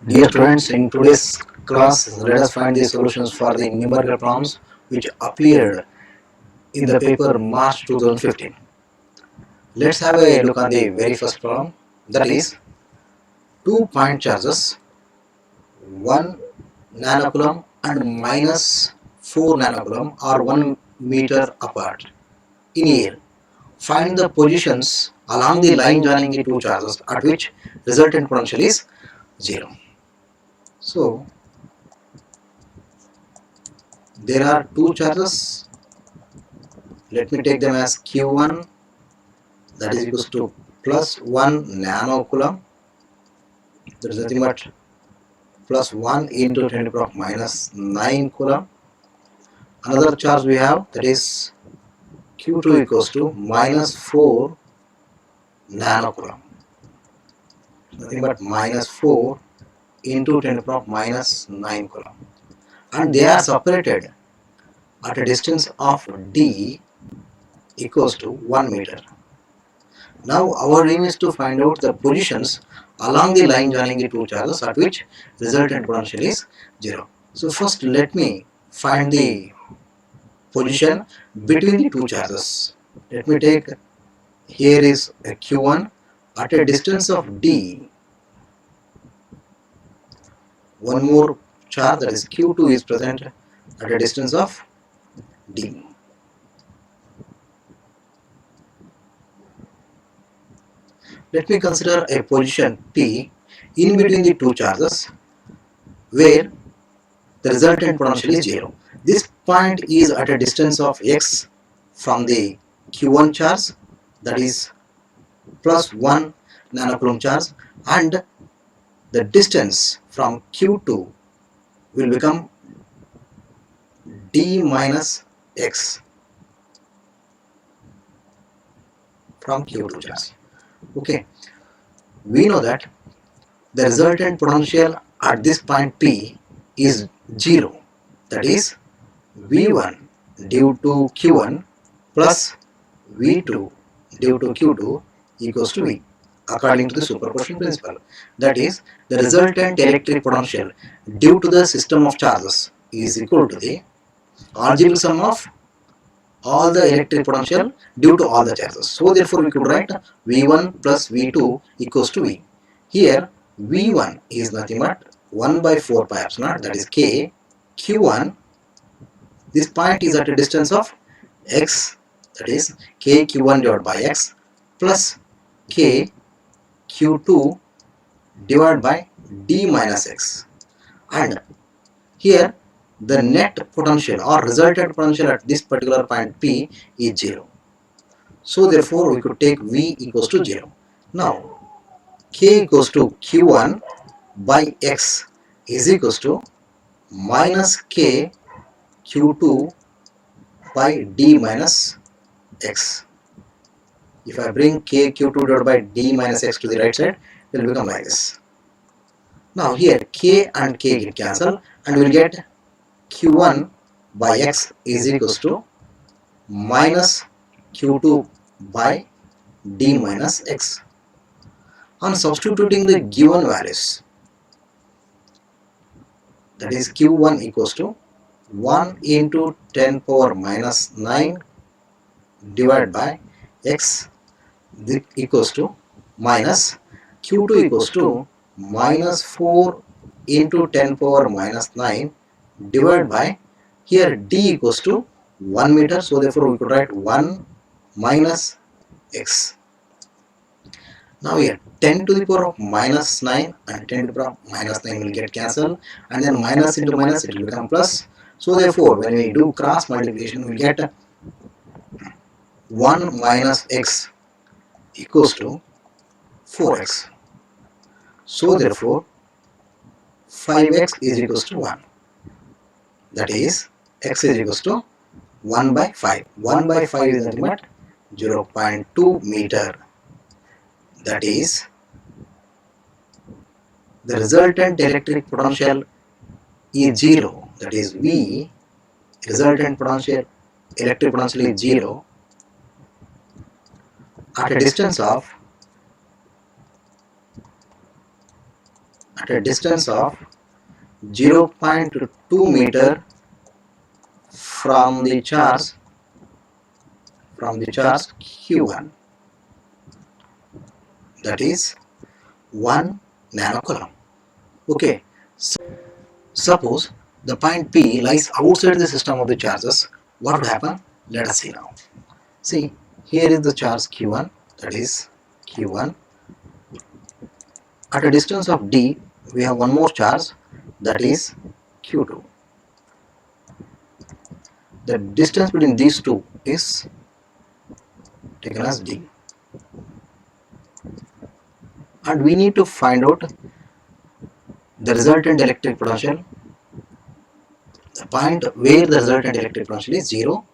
Dear students, in today's class, let us find the solutions for the numerical problems which appeared in the paper March 2015. Let's have a look on the very first problem, that is 2 point charges 1 nanocoulomb and minus 4 nanocoulomb are 1 meter apart in air. Find the positions along the line joining the two charges at which resultant potential is 0. So there are two charges. Let me take them as Q1, that is equals to plus 1 nanocoulomb, that is nothing but plus 1 into 10 to the power minus 9 coulomb. Another charge we have, that is Q2 equals to minus 4 nanocoulomb, nothing but minus 4 into 10 to the power minus 9 coulomb, and they are separated at a distance of d equals to 1 meter. Now our aim is to find out the positions along the line joining the two charges at which resultant potential is 0. So first let me find the position between the two charges. Let me take, here is a Q1 at a distance of d. One more charge, that is Q2, is present at a distance of d. Let me consider a position P in between the two charges where the resultant potential is 0. This point is at a distance of x from the Q1 charge, that is plus 1 nanocoulomb charge, and the distance from Q2 will become d minus x from Q2 charge. Okay, we know that the resultant potential at this point P is 0, that is V1 due to Q1 plus V2 due to Q2 equals to V, according to the superposition principle. That is, the resultant electric potential due to the system of charges is equal to the algebraic sum of all the electric potential due to all the charges. So therefore we could write V1 plus V2 equals to V. Here V1 is nothing but 1 by 4 pi epsilon naught, that is K Q1. This point is at a distance of x, that is K Q1 divided by x plus K Q2 divided by d minus x, and here the net potential or resultant potential at this particular point P is 0. So therefore we could take V equals to 0. Now K equals to Q1 by x is equals to minus K Q2 by d minus x. If I bring K Q2 divided by d minus x to the right side, it will become like this. Now here K and K get cancelled and we will get Q1 by x is equals to minus Q2 by d minus x. On substituting the given values, that is Q1 equals to 1 into 10 power minus 9 divided by x equals to minus Q2 equals to minus 4 into 10 power minus 9 divided by, here d equals to 1 meter, so therefore we could write 1 minus x. Now here 10 to the power of minus 9 and 10 to the power of minus 9 will get cancelled, and then minus into minus it will become plus. So therefore when we do cross multiplication we will get 1 minus x equals to 4x. So therefore 5x is equals to 1. That is x is equals to 1 by 5. 1 by 5 is nothing but 0.2 meter. That is, the resultant electric potential is 0. That is V, resultant potential, electric potential is 0 at a distance of at a distance of 0.2 meter from the charge q1, that is 1 nanocoulomb. Okay, suppose the point P lies outside the system of the charges. What would happen? Let us see now. See, here is the charge q1, that is q1. At a distance of d, we have one more charge, that is q2. The distance between these two is taken as d, and we need to find out the resultant electric potential, the point where the resultant electric potential is 0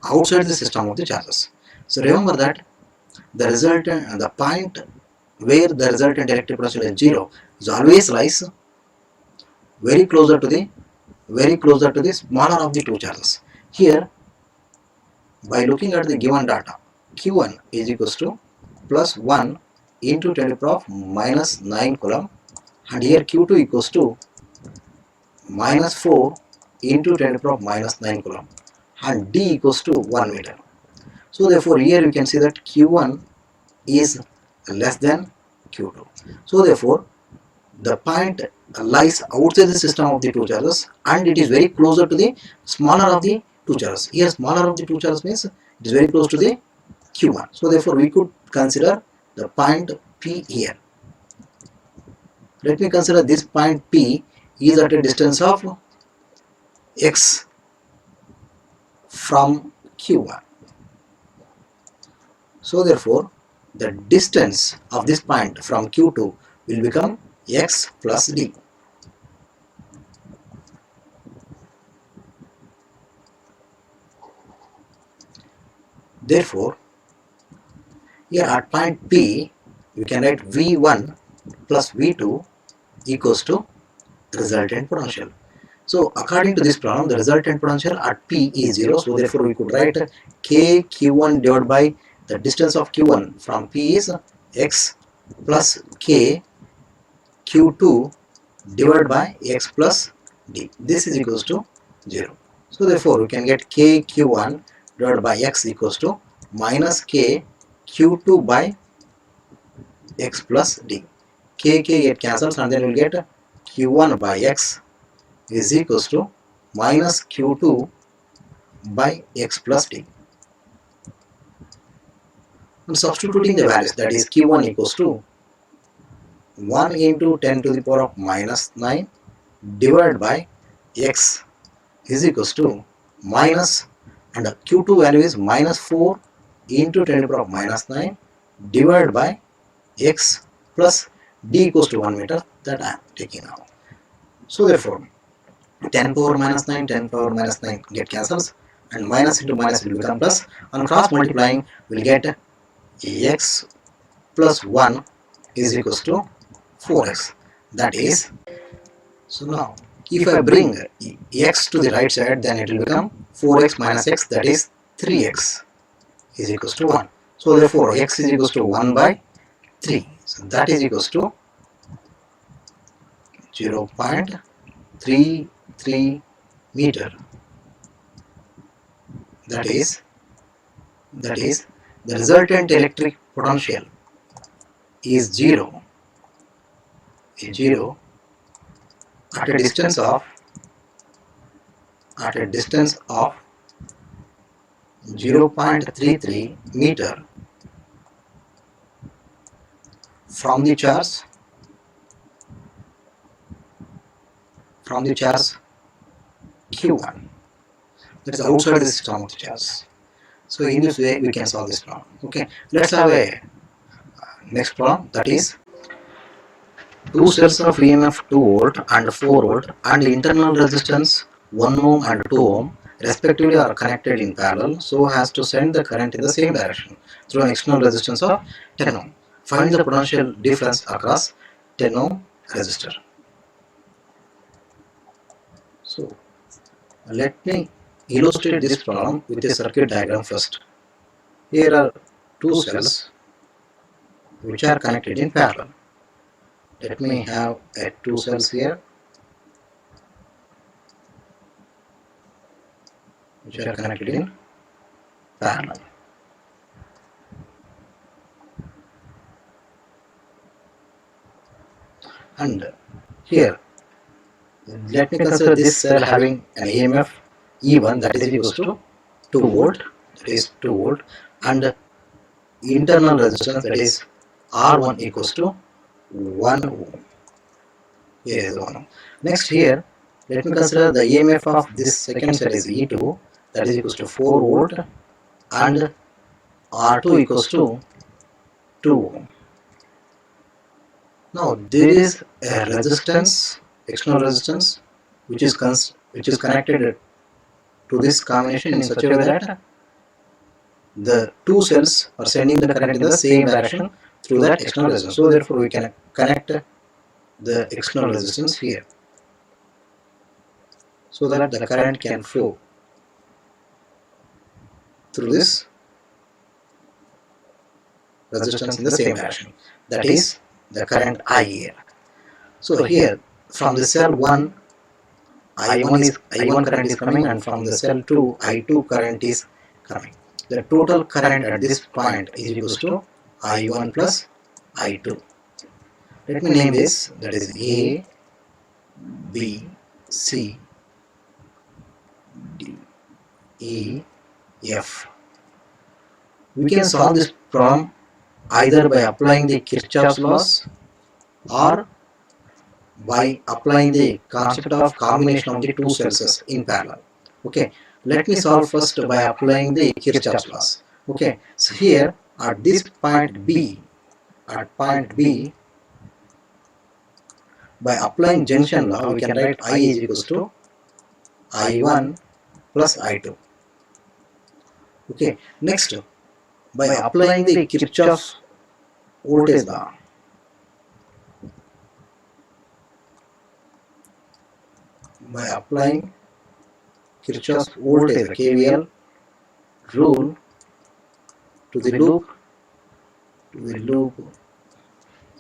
outside the system of the charges. So remember that the point where the resultant electric potential is 0 is always lies very closer to the smaller of the two charges. Here, by looking at the given data, q1 is equals to plus 1 into 10 to the power of minus 9 coulomb, and here q2 equals to minus 4 into 10 to the power of minus 9 coulomb, and d equals to 1 meter. So therefore here you can see that q1 is less than q2. So therefore the point lies outside the system of the two charges, and it is very closer to the smaller of the two charges. Here smaller of the two charges means it is very close to the q1. So therefore we could consider the point P here. Let me consider this point P is at a distance of x from q1. So therefore the distance of this point from q2 will become x plus d. Therefore, here at point P, you can write V1 plus V2 equals to resultant potential. So according to this problem, the resultant potential at P is 0. So therefore, we could write K Q1 divided by the distance of Q1 from P is x plus K Q2 divided by x plus d. This is equals to 0. So therefore, we can get K Q1 divided by x equals to minus K Q2 by x plus d. K get cancels, and then we will get Q1 by x is equals to minus Q2 by x plus d. And substituting the values, that is Q1 equals to 1 into 10 to the power of minus 9 divided by x is equals to minus, and Q2 value is minus 4 into 10 to the power of minus 9 divided by x plus d equals to 1 meter, that I am taking now. So therefore 10 power minus 9, 10 power minus 9 get cancels, and minus into minus will become plus. On cross multiplying, we will get x plus 1 is equals to 4x. That is, so now if I bring x to the right side, then it will become 4x minus x, that is 3x is equals to 1. So therefore x is equals to 1 by 3. So that is equals to 0.33 meter. That is the resultant electric potential is 0 at a distance of 0.33 meter from the charge q1, that is outside the system of the charge. So in this way we can solve this problem. Okay, let's have a next problem, that is two cells of EMF 2 volt and 4 volt and internal resistance 1 ohm and 2 ohm respectively are connected in parallel so as to send the current in the same direction through an external resistance of 10 ohm. Find the potential difference across 10 ohm resistor. So let me illustrate this problem with a circuit diagram first. Here are two cells which are connected in parallel. Let me have two cells here which are connected in parallel. And here, let me consider this cell having an EMF E1 that is equals to 2 volt, that is 2 volt, and internal resistance that is R1 equals to 1 ohm. Here is 1 ohm. Next here, let me consider the EMF of this second cell is E2 that is equals to 4 volt and R2 equals to 2 ohm. Now there is a resistance, external resistance, which is connected to this combination in such a way that the two cells are sending the current in the same direction through that external resistance. So therefore we can connect the external resistance here so that the current can flow through this resistance in the same direction. That is the current I here. So here from the cell 1 I1 current is coming, and from the cell 2 I2 current is coming. The total current at this point is equals to I1 plus I2. Let me name this, that is A, B, C, D, E, F. We can solve this problem either by applying the Kirchhoff's laws or by applying the concept of combination of the two cells in parallel. Okay, let me solve first by applying the Kirchhoff's laws. Okay, so here at this point B, by applying junction law, we can write I is equals to I1 plus I2. Okay, next by applying the Kirchhoff's voltage law, by applying Kirchhoff's voltage KVL rule to the loop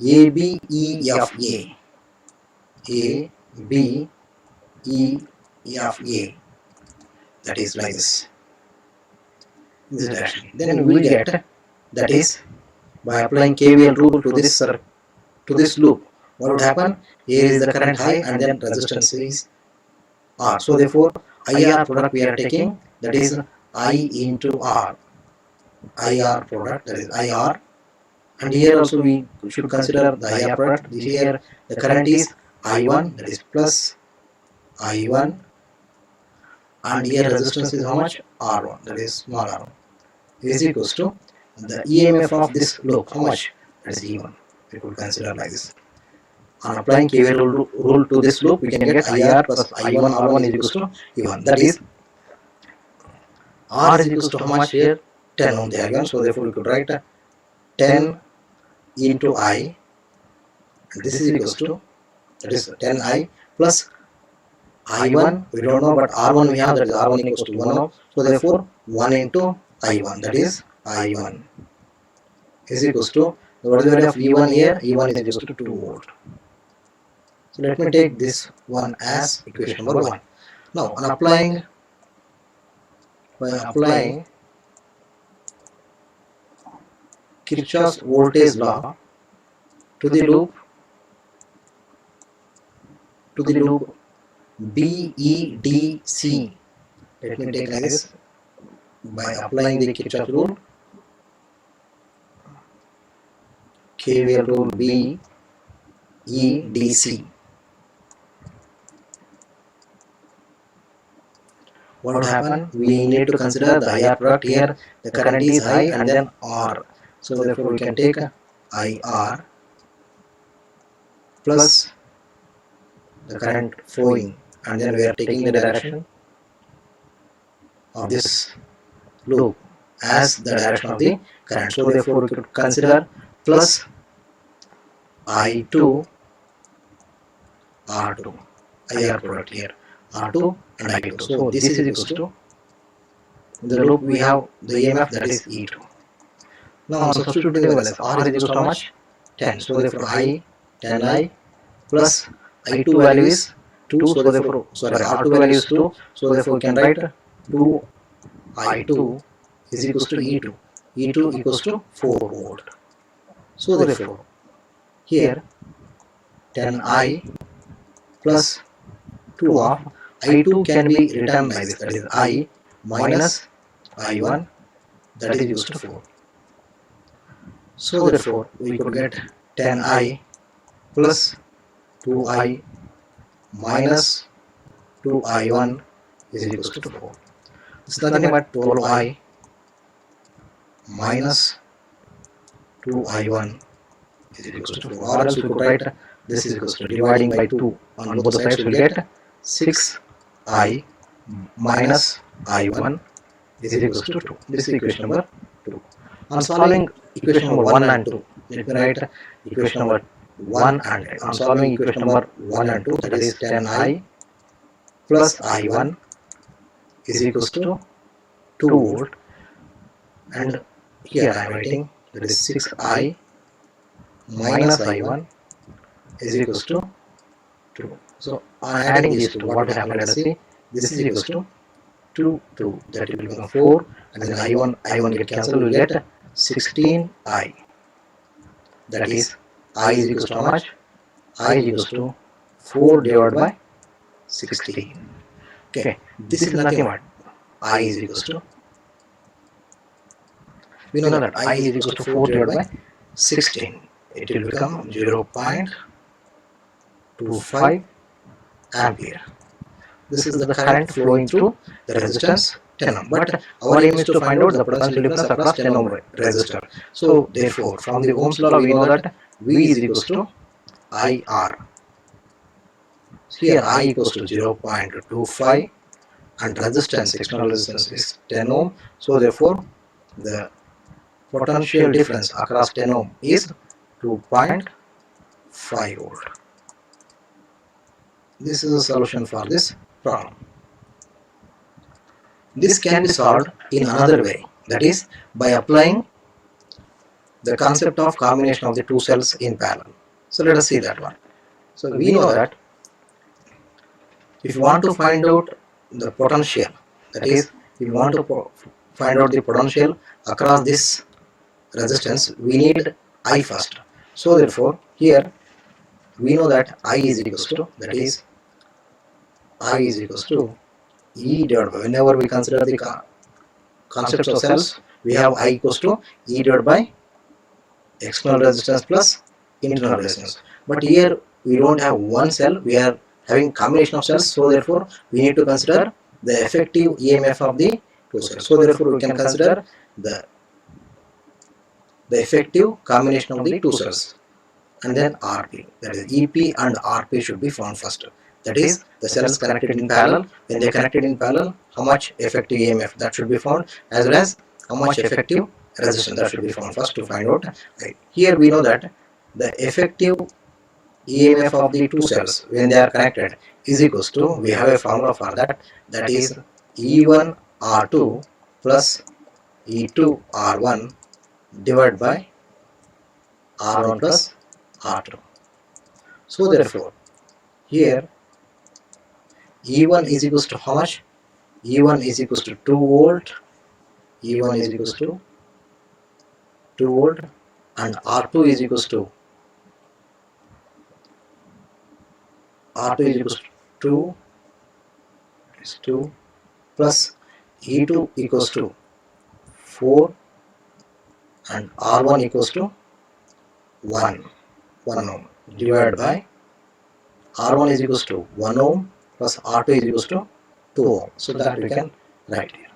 A B E F A, A B E F A, that is like this, in this direction. Then we will get, that is by applying KVL rule to this loop, what would happen? Here is the current I and then resistance is R. So therefore IR product we are taking, that is I into R. IR product, that is IR, and here also we should consider the IR product. Here the current is I1, that is plus I1, and here resistance is how much? R1, that is small r1, is equals to the EMF of this loop, how much? That is E1. We could consider like this. On applying KVL rule to this loop, we can get IR plus I1 R1 is equals to E1. That is R is equals to how much here? 10 ohm they are given. So therefore we could write 10 into I, and this is equals to, that is 10I plus I1 we don't know, but R1 we have, that is R1 equals to 1 ohm. So therefore 1 into I1, that is I1 is equals to, what is the value of E1 here? E1 is equals to 2 volt. So let me take this one as equation number 1. Now on applying, by applying Kirchhoff's voltage law to the loop BEDC, let me take like this, by applying the Kirchhoff rule, KVL rule BEDC, what will happen? We need to consider the IR product. Here the current is I and then R, so therefore we can take IR plus the current flowing, and then we are taking the direction of this loop as the direction of the current. So therefore we could consider plus I2 R2, IR product here, R2 and I2. So this is equals to, in the loop we have the EMF, that is E2. Now on substituting the values, R is equals to how much? 10. So therefore I 10I plus I2 value is 2, so therefore, R2 value is 2, so therefore we can write 2I2 is equals to E2. E2 equals to 4 volt. So therefore, here 10I plus 2 of I2 can be written by this, that is I minus I1, that is equals to 4. So therefore, we could get 10I plus 2I minus 2I1 is equals to 4. It's nothing but 12I minus 2I1 is equals to 4. Or else we could write this is equals to, dividing by 2 on both the sides, we will get 6I minus I1 is equals to 2. This is equation number 2. On solving equation number 1 and 2, let me write equation number 1 and 2. On solving equation number 1 and 2, that is 10I plus I1 is equals to 2 volt, and here I am writing that is 6I minus I1 is equals to 2. So on adding these two, what will happen? Let us see. This is equals to 2, that will become 4, and then I1 get cancelled, we will get 16I. That is, I is equals to how much? I is equals to 4 divided by 16. Okay, this is nothing but I is equals to, we know that I is equals to 4 divided by 16. It will become 0.25 ampere. This is the current flowing through the resistance 10 ohm. But our aim is to find out the potential difference across 10 ohm resistor. So therefore, from the Ohm's law, we know that V is equals to IR. Here I equals to 0.25 and resistance, external resistance is 10 ohm. So therefore, the potential difference across 10 ohm is 2.5 volt. This is a solution for this problem. This can be solved in another way, that is by applying the concept of combination of the two cells in parallel. So let us see that one. So we know that if you want to find out the potential, that is if you want to find out the potential across this resistance, we need I first. So therefore, here we know that I is equals to, that is I is equals to E divided by, whenever we consider the concepts of cells, we have I equals to E divided by external resistance plus internal resistance. But here we don't have one cell, we are having combination of cells, so therefore we need to consider the effective EMF of the two cells. So therefore we can consider the effective combination of the two cells, and then RP, that is EP and RP should be found first. That is the cells connected in parallel. When they connected in parallel, how much effective EMF, that should be found, as well as how much effective resistance, that should be found first to find out. Here we know that the effective EMF of the two cells when they are connected is equals to, we have a formula for that, that is E1 R2 plus E2 R1 divided by R1 plus R2. So therefore, here E1 is equals to how much? E1 is equals to 2 volt, E1 is equals to 2 volt, and R2 is equals to two, is 2 plus E2 equals to 4 and R1 equals to 1 ohm divided by R1 is equals to 1 ohm plus R2 is equals to 2 ohm. So that we can write here.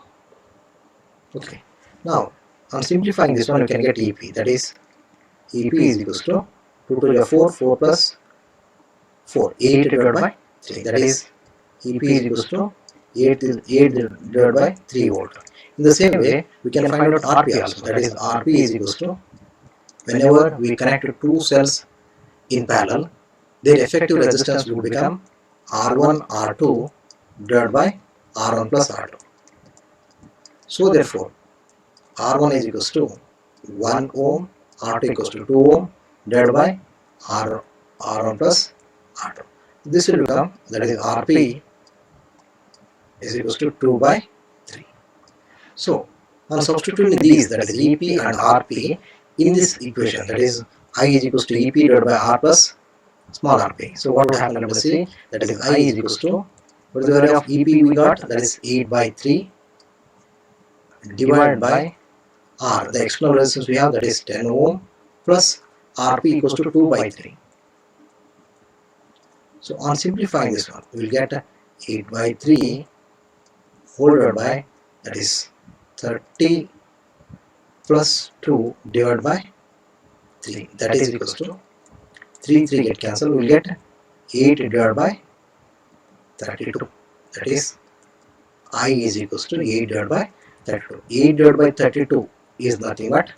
Okay. Now on simplifying this one, you can get EP, that is EP is equals to 2 to the 4, 4 plus 4, 8 divided by 3, that is EP is equals to 8 divided by 3 volt. In the same way, we can find out RP also, that is RP is equals to, whenever we connect two cells in parallel, their effective resistance will become R1 R2 divided by R1 plus R2. So therefore, R1 is equals to 1 ohm, R2 equals to 2 ohm divided by R1 plus R2. This will become, that is Rp is equals to 2 by 3. So on substituting these, that is Ep and Rp in this equation, that is I is equals to Ep divided by R plus small rp. So what would happen, let us see, that is I is equals to, what is the value of Ep we got, that is 8 by 3 divided by R, the external resistance we have, that is 10 ohm plus Rp equals to 2 by 3. So on simplifying this one, we will get 8 by 3 whole divided by, that is 30 plus 2 divided by 3, that is equals to 3 get cancelled, we will get 8 divided by 32, that is I is equals to 8 divided by 32. 8 divided by 32 is nothing but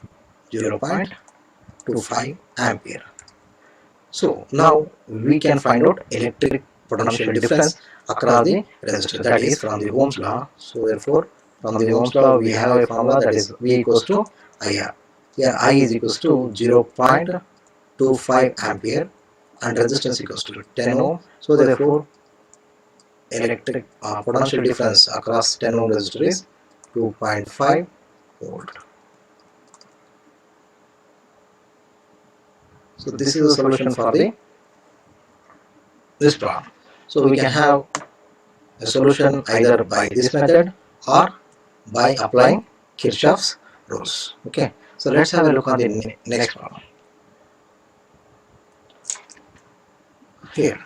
0.25 ampere. So now we can find out electric potential difference across the resistor, that is from the Ohm's law. So therefore from the Ohm's law we have a formula, that is V equals to IR. Here I is equals to 0.25 ampere and resistance equals to 10 ohm. So therefore electric potential difference across 10 ohm resistor is 2.5 volt. So this is the solution for this problem. So we can have a solution either by this method or by applying Kirchhoff's rules. Okay. So let's have a look on the next problem. Here,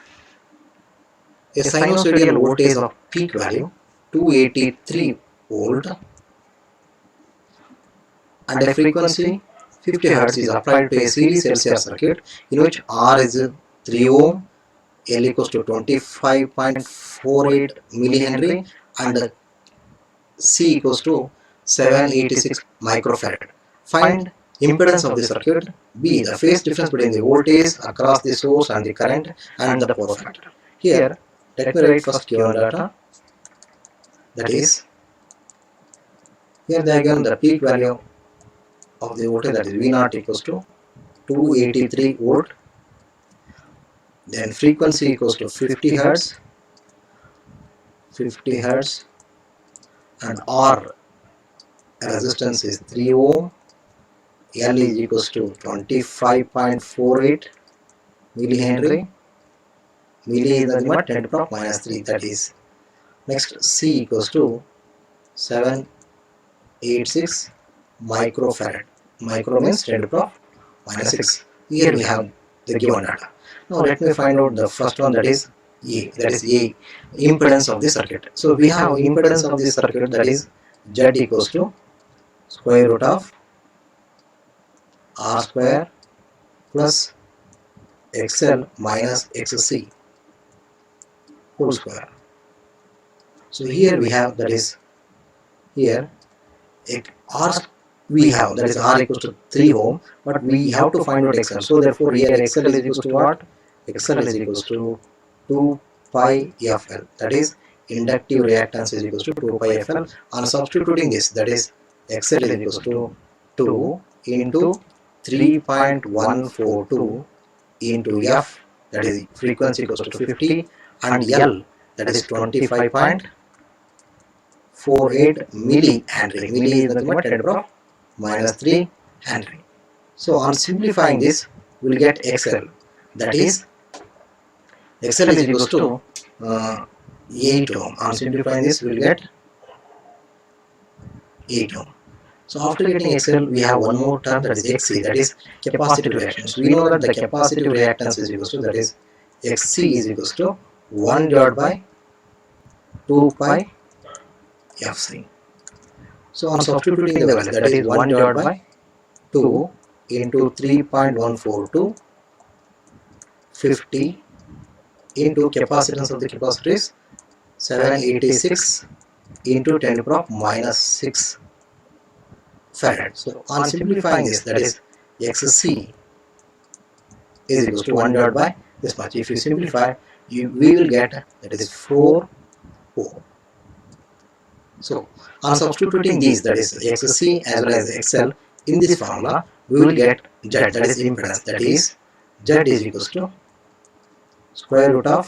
a sinusoidal voltage of peak value 283 volt and a frequency 50 Hz is applied to a series LCR circuit in which R is 3 ohm, L equals to 25.48 millihenry and C equals to 786 microfarad. Find impedance of the circuit. B, the phase difference between the voltage across the source and the current and the power factor. Here, let me write first given data. That is, here they are given the peak value of the voltage, that is V0 equals to 283 volt. Then frequency equals to 50 Hz, and R resistance is 3 ohm, L is equals to 25.48 millihenry, milli is nothing but 10 to the power minus 3, that is. Next C equals to 786 microfarad. Micro means 10 to the power minus 6. Here we have the given data. Now let me find out the first one, that is A, impedance of the circuit. So we have impedance of the circuit, that is Z equals to square root of R square plus XL minus XC whole square. So here we have, that is, here R we have, that is R equals to 3 ohm, but we have to find out XL. So therefore here XL is equals to what? XL is equals to 2 pi FL, that is inductive reactance is equals to 2 pi FL. On substituting this, that is XL is equals to 2 into 3.142 into F, that is frequency equals to 50, and L, that is 25.48 millihenry. Milli is nothing but 10 to the power minus 3 Henry. So on simplifying this, we will get XL, that is XL is equals to 8 ohm. On simplifying this, we will get 8 ohm. So after getting XL, we have one more term, that is XC, that is capacitive reactance. We know that the capacitive reactance is equals to, that is XC is equals to 1 divided by 2 pi FC. So on substituting the value, that is 1 divided by 2 into 3.142 50 into capacitance of the capacitor is 786 into 10 to the power minus 6 farad. So on simplifying this, that is XC is equals to 1 divided by this much. If you simplify, we will get, that is 4 ohm. So on substituting these, that is XC as well as XL in this formula, we will get Z, that is impedance, that is Z is equals to square root of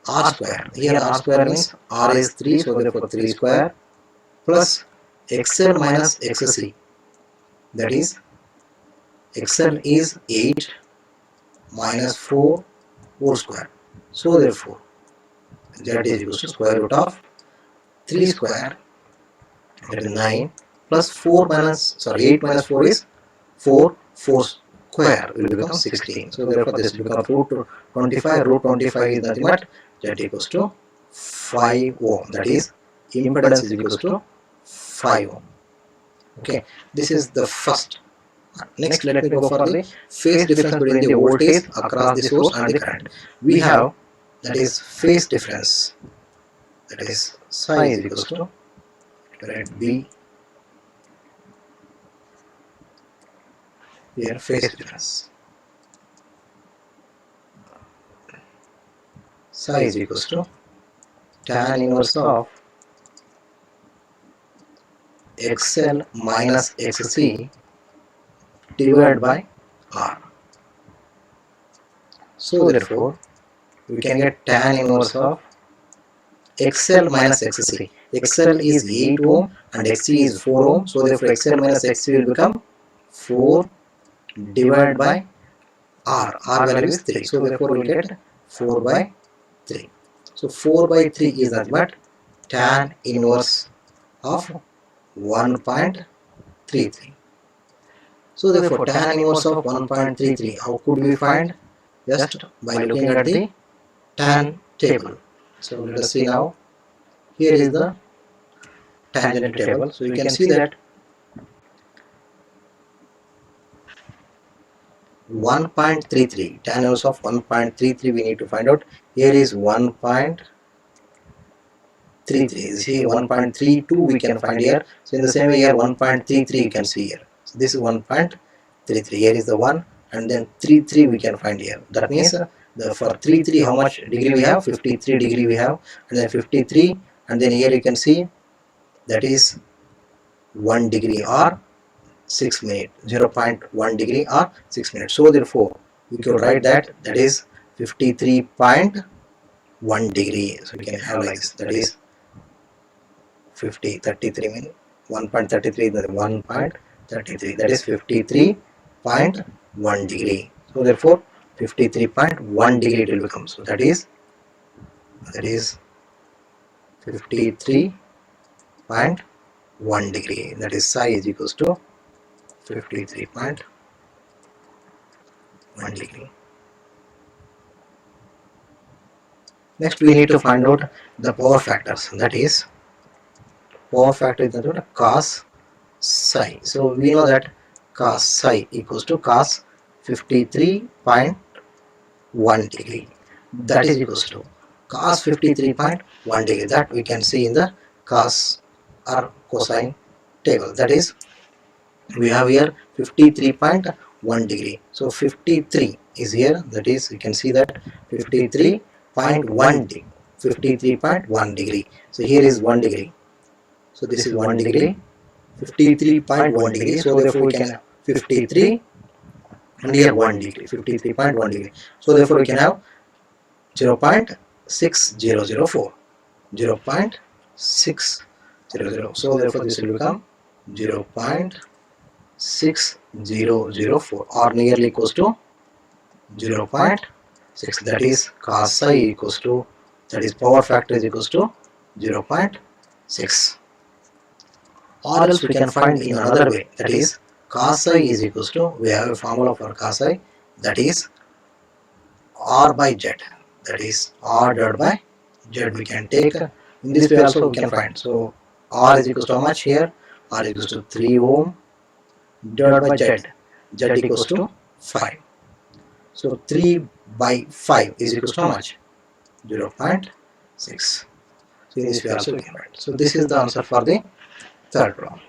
r square. Here r square means r is 3, so therefore 3 square plus xl minus xc, that is xl is 8 minus 4 whole square. So therefore z is equals to square root of 3 square, that is 9, plus 4 minus, sorry, 8 minus 4 is 4, 4 square will become 16. So therefore this will become root 25, root 25 is nothing but z equals to 5 ohm, that is impedance is equals to 5 ohm. Okay, this is the first. Next, let me go for the phase difference between the voltage across the source and the current. We have, that is phase difference, that is psi is equals to, let B here phase difference. Psi is equals to tan inverse of XL minus XC divided by R. So therefore we can get tan inverse of XL minus XC. XL is 8 ohm and XC is 4 ohm. So therefore XL minus XC will become 4 divided by R. R value is 3. So therefore we will get 4 by 3. So 4 by 3 is nothing but tan inverse of 1.33. So therefore tan inverse of 1.33, how could we find? Just by looking at the tan table. So let us see now. Here is the tangent table. So you can see that 1.33, tan inverse of 1.33 we need to find out. Here is 1.33. See 1.32 we can find here. So in the same way here 1.33 you can see here. So this is 1.33. Here is the 1 and then 33 we can find here. That means for 33 how much degree we have? 53 degree we have, and then 53, and then here you can see that is 1 degree or 6 minutes, 0.1 degree or 6 minutes. So therefore we could write that is 53.1 degree. So we can have like this, that is 33 means 1.33, that is 1.33, that is 53.1 degree. So therefore 53.1 degree it will become. So that is 53.1 degree, that is psi is equals to 53.1 degree. Next we need to find out the power factors, that is power factor is nothing but cos psi. So we know that cos psi equals to cos 53.1 degree, that is equals to cos 53.1 degree, that we can see in the cos or cosine table. That is we have here 53.1 degree. So 53 is here, that is you can see that 53.1 degree, 53.1 degree. So here is 1 degree. So this is 1 degree, 53.1 degree. So therefore we can have 53 and here 1 degree, 53.1 degree. So therefore we can have 0.6004, 0.600. So therefore this will become 0.6004 or nearly equals to 0.6, that is cos psi equals to, that is power factor is equals to 0.6. Or else we can find in another way, that is cos psi is equals to, we have a formula for cos psi, that is r by z, that is r divided by z. We can take in this way also we can find. So r is equals to how much here? R is equals to 3 ohm divided by z, z equals to 5. So 3 by 5 is equals to how much? 0.6. So in this way also we can find. So this is the answer for the third problem.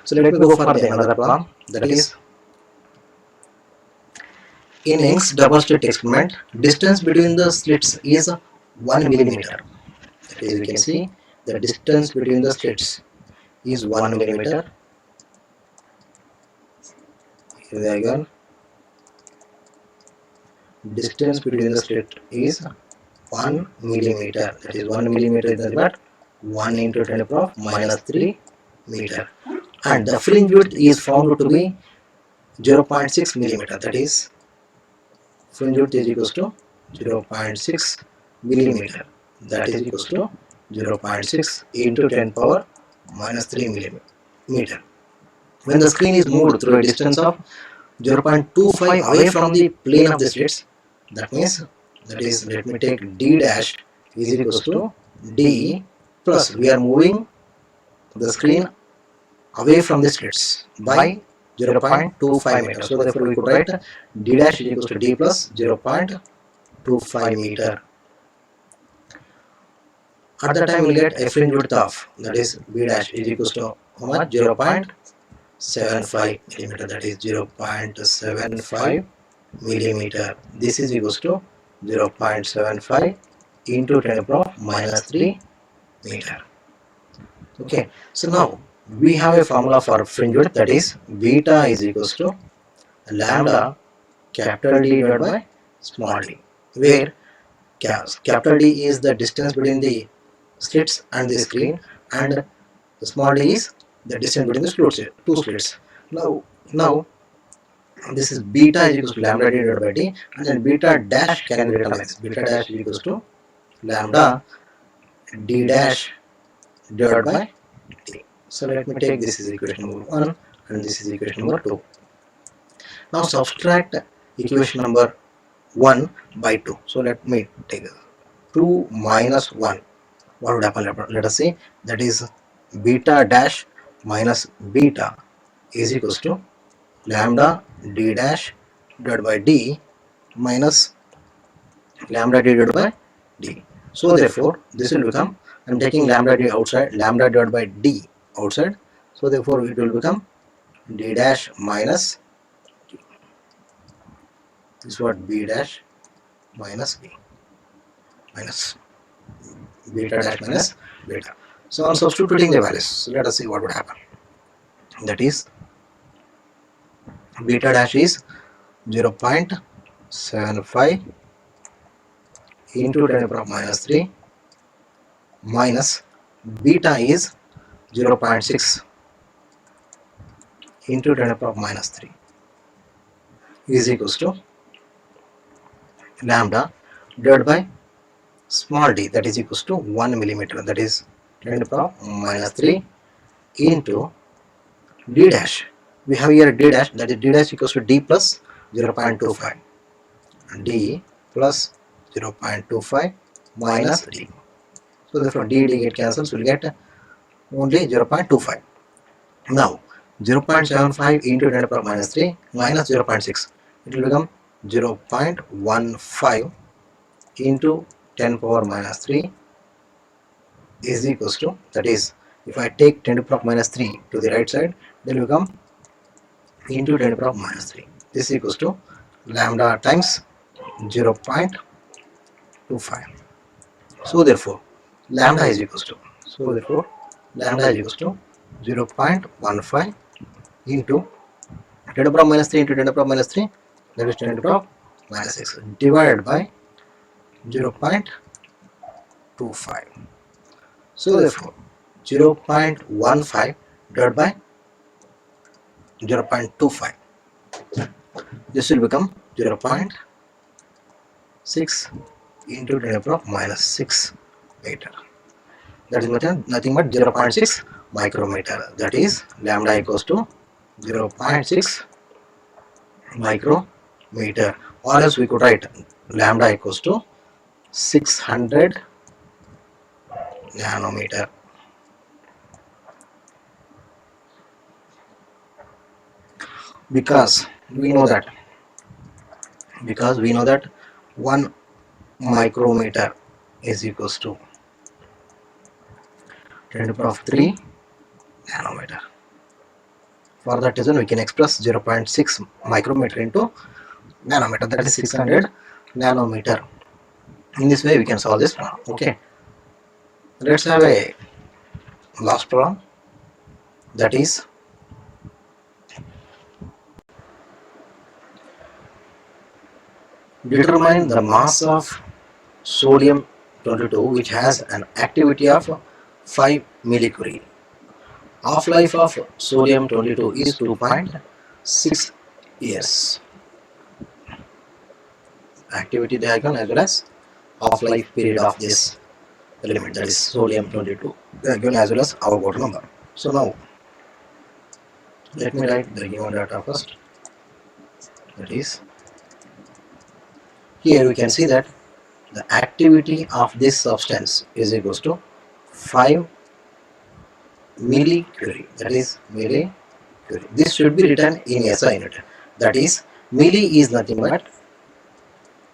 So let me go for the another problem, that is in Young's double slit experiment, distance between the slits is 1 millimeter. That is, we can see the distance between the slits is 1 millimeter. Here again distance between the slit is 1 millimeter. That is 1 millimeter is nothing but 1 into 10 to the power minus 3 meter. And the fringe width is found to be 0.6 millimeter. That is fringe width is equals to 0.6 millimeter. That is equals to 0.6 into 10 power minus 3 millimeter. When the screen is moved through a distance of 0.25 away from the plane of the slits, that means, that is, let me take d dash is equals to d plus, we are moving the screen away from the slits by 0.25 meter. So therefore we could write d dash is equals to d plus 0.25 meter. At the time we will get a fringe width of, that is, b dash is equals to how much? 0.75 millimeter. That is 0.75 millimeter. This is equals to 0.75 into 10 to the power minus 3 meter. Okay, so now we have a formula for fringe width, that is beta is equals to lambda capital D divided by small d, where capital D is the distance between the slits and the screen, and the small d is the distance between the two slits. Now this is beta is equals to lambda d divided by d, and then beta dash can be written like this. Beta dash is equals to lambda d dash divided by d. So let me take this is equation number 1 and this is equation number 2. Now subtract equation number 1 by 2. So let me take 2 minus 1. What would happen? Let us see. That is beta dash minus beta is equals to lambda d dash divided by d minus lambda d divided by d. So therefore this will become, I am taking lambda d outside, lambda divided by d outside. So therefore it will become d dash minus, this is what, b dash minus b minus beta dash minus beta. So on substituting the values, let us see what would happen. That is beta dash is 0.75 into 10 to the power minus 3 minus beta is 0.6 into 10 to the power minus 3 is equals to lambda divided by small d, that is equals to 1 millimeter, that is 10 to the power minus 3 into d dash. We have here d dash, that is d dash equals to d plus 0.25, d plus 0.25 minus d. So therefore d get cancelled, so we will get only 0.25. Now 0.75 into 10 to the power minus 3 minus 0.6, it will become 0.15 into 10 power minus 3 is equals to, that is, if I take 10 to the power minus 3 to the right side, then will become into 10 to the power minus 3. This is equals to lambda times 0.25. So therefore lambda is equals to, 0.15 into 10 to the power minus 3 into 10 to the power minus 3, that is 10 to the power minus 6, divided by 0.25. So therefore 0.15 divided by 0.25, this will become 0.6 into 10 to the power minus 6 meter. That is nothing but 0.6 micrometer. That is lambda equals to 0.6 micrometer, or else we could write lambda equals to 600 nanometer. Because we know that 1 micrometer is equals to 10 to the power 3 nanometer. For that reason we can express 0.6 micrometer into nanometer, that is 600 nanometer. In this way we can solve this problem. Okay, let's have a last problem, that is Determine the mass of sodium 22 which has an activity of 5 millicurie. Half-life of sodium 22 is 2.6 years. Activity diagram as well as half-life period of this element, that is sodium 22, given as well as Avogadro number. So now let me write the given data first. That is, here we can see that the activity of this substance is equals to 5 millicurie, that is millicurie. This should be written in SI unit, that is milli is nothing but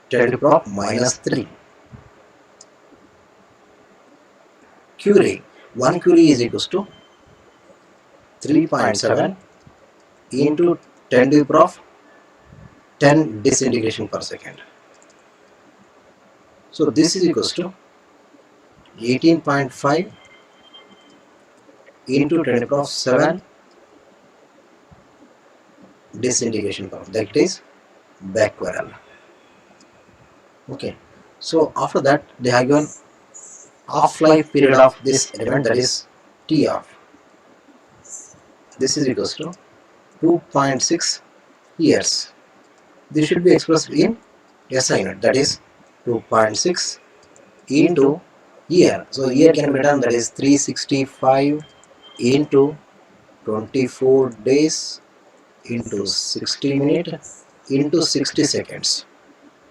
10 to the power minus 3. Curie, 1 curie is equals to 3.7 into 10 to the power 10 disintegration per second. So this is equals to 18.5 into 10 to the power 7 disintegration per, that is Becquerel. Okay, so after that they have given half-life period of this element, that is T of, this is equals to 2.6 years. This should be expressed in SI unit, that is 2.6 into year. So year can be written, that is 365 into 24 days into 60 minutes into 60 seconds.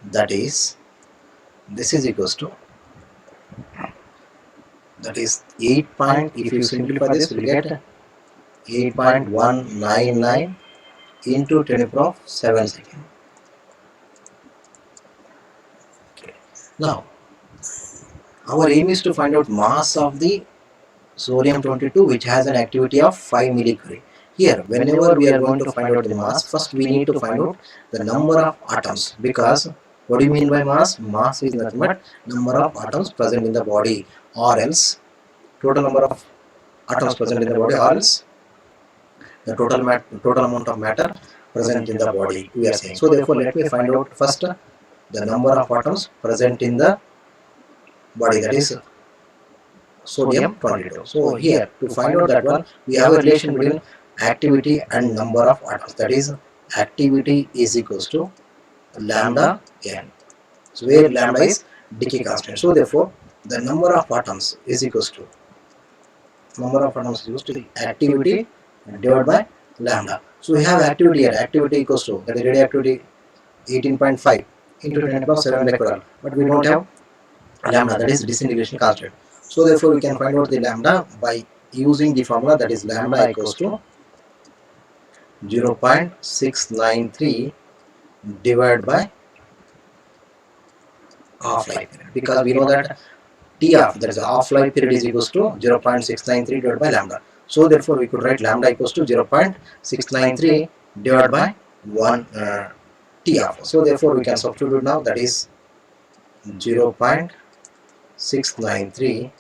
That is, this is equals to, that is 8. If you simplify this, you will get 8.199 into 10 to the power 7 seconds. Okay. Now, our aim is to find out mass of the sodium 22 which has an activity of 5 millicurie. Here, whenever we are going to find out the mass, first we need to find out the number of atoms, because what do you mean by mass? Mass is nothing but number of atoms present in the body, or else total number of atoms present in the body, or else the total amount of matter present in the body, we are saying. So therefore let me find out first the number of atoms present in the body, that is sodium 22. So here to find out that one, we have a relation between activity and number of atoms, that is activity is equals to lambda n. So where lambda is decay constant. So therefore the number of atoms is equals to the activity divided by lambda. So we have activity here, activity equals to, that is radioactivity 18.5 into 10 to the power 7 becquerel, but we don't have lambda, that is disintegration constant. So therefore we can find out the lambda by using the formula, that is lambda equals to 0.693 divided by half-life period, because we know that T of, that is half-life period, is equals to 0.693 divided by lambda. So therefore we could write lambda equals to 0.693 divided by 1 T of. So therefore we can substitute now, that is 0.693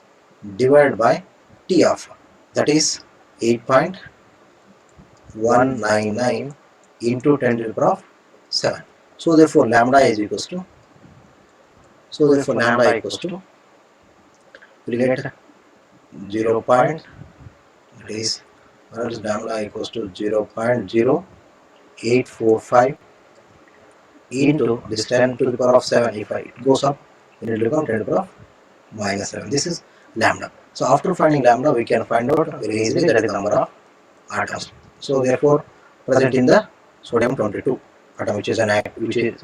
divided by T of, that is 8.199 into 10 to the power 7. So therefore lambda is equals to, we will get 0. That is, or else lambda equals to 0.0845 into this 10 to the power of 7. If it goes up, it will become 10 to the power of minus 7. This is lambda. So after finding lambda, we can find out very easily, that is the number of atoms. So therefore present in the sodium 22 atom, which is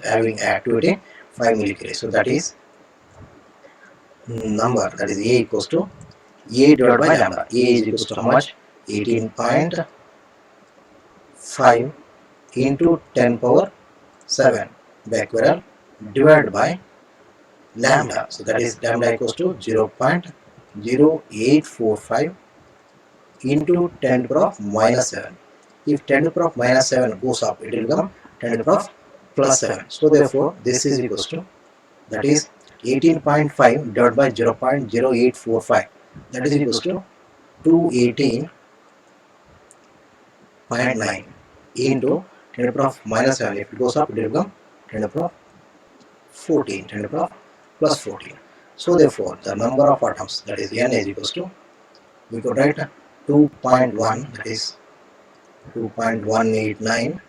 having activity 5 millicurie. So that is number, that is A equals to A divided by lambda. A is equals to how much? 18.5 into 10 power 7 becquerel divided by lambda. So that is lambda equals to 0.0845 into 10 to the power of minus 7. If 10 to the power of minus 7 goes up, it will become 10 to the power of plus 7. So therefore this is equals to, that is 18.5 divided by 0.0845, that is equals to 218.9 into 10 to the power of minus 7. If it goes up, it will become 10 to the power of 14, 10 to the power plus 14. So therefore, the number of atoms, that is n, is equals to, we could write 2.1, that is 2.189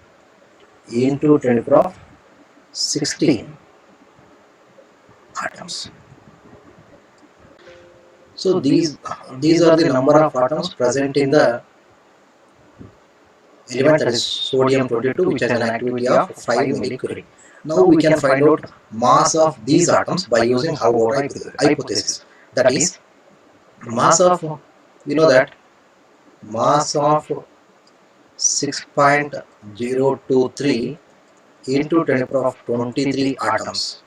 into 10 to the power 16 atoms. So these are the number of atoms present in the element, that is sodium 22, which has an activity of 5 millicurie. Now we can find out mass of these atoms by using our hypothesis. That is, mass of, we know that mass of 6.023 into 10 to the power 23 atoms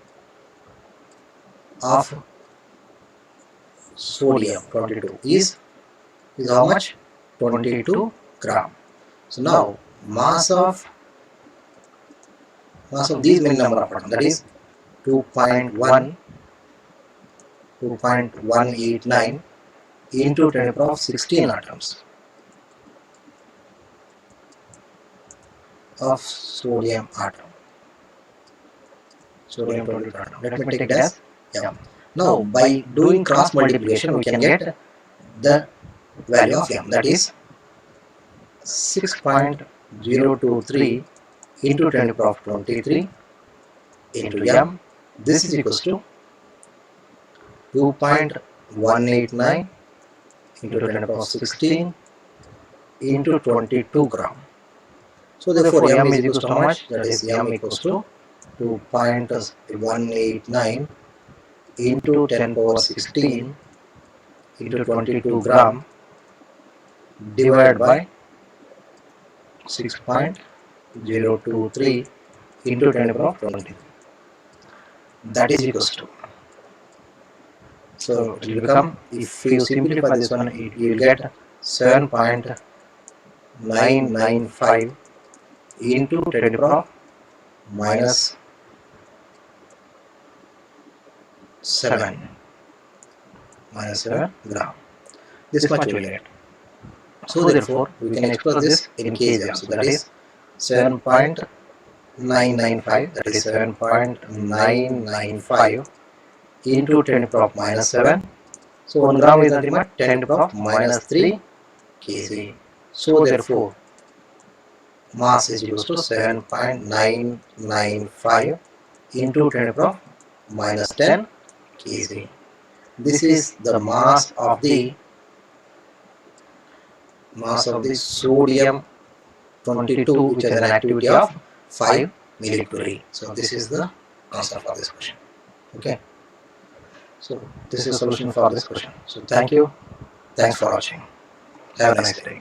of sodium 22 is how much? 22 gram. So now mass of these many number of atoms, that is 2.189 into 10 to the power 16 atoms of sodium atom. Sodium 22 atom. Let me take it as m. Now by doing cross multiplication, we can get the value of m, that is 6.023 into 10 to the power 23 into m. This is equals to 2.189 into 10 to the power 16 into 22 gram. So therefore m is equals to how much? That is m equals to 2.189 into 10 power 16 into 22 gram divided by 6.023 into 10 to the power 20. That is equals to, so it will become, if you simplify this one, you will get 7.995 into 10 to the power minus 7 gram. This much we will get. So therefore we can express this in kg. So that is 7.995, that is 7.995 into 10 to the power minus 7. So 1 gram is nothing but 10 to the power minus 3 kg. So therefore mass is equals to 7.995 into 10 to the power minus 10 kg. This is the mass of the sodium 22, which has an activity of 5 millicurie. So this is the answer for this question. Okay. So this is the solution for this question. So thank you. Thanks for watching. Have a nice day.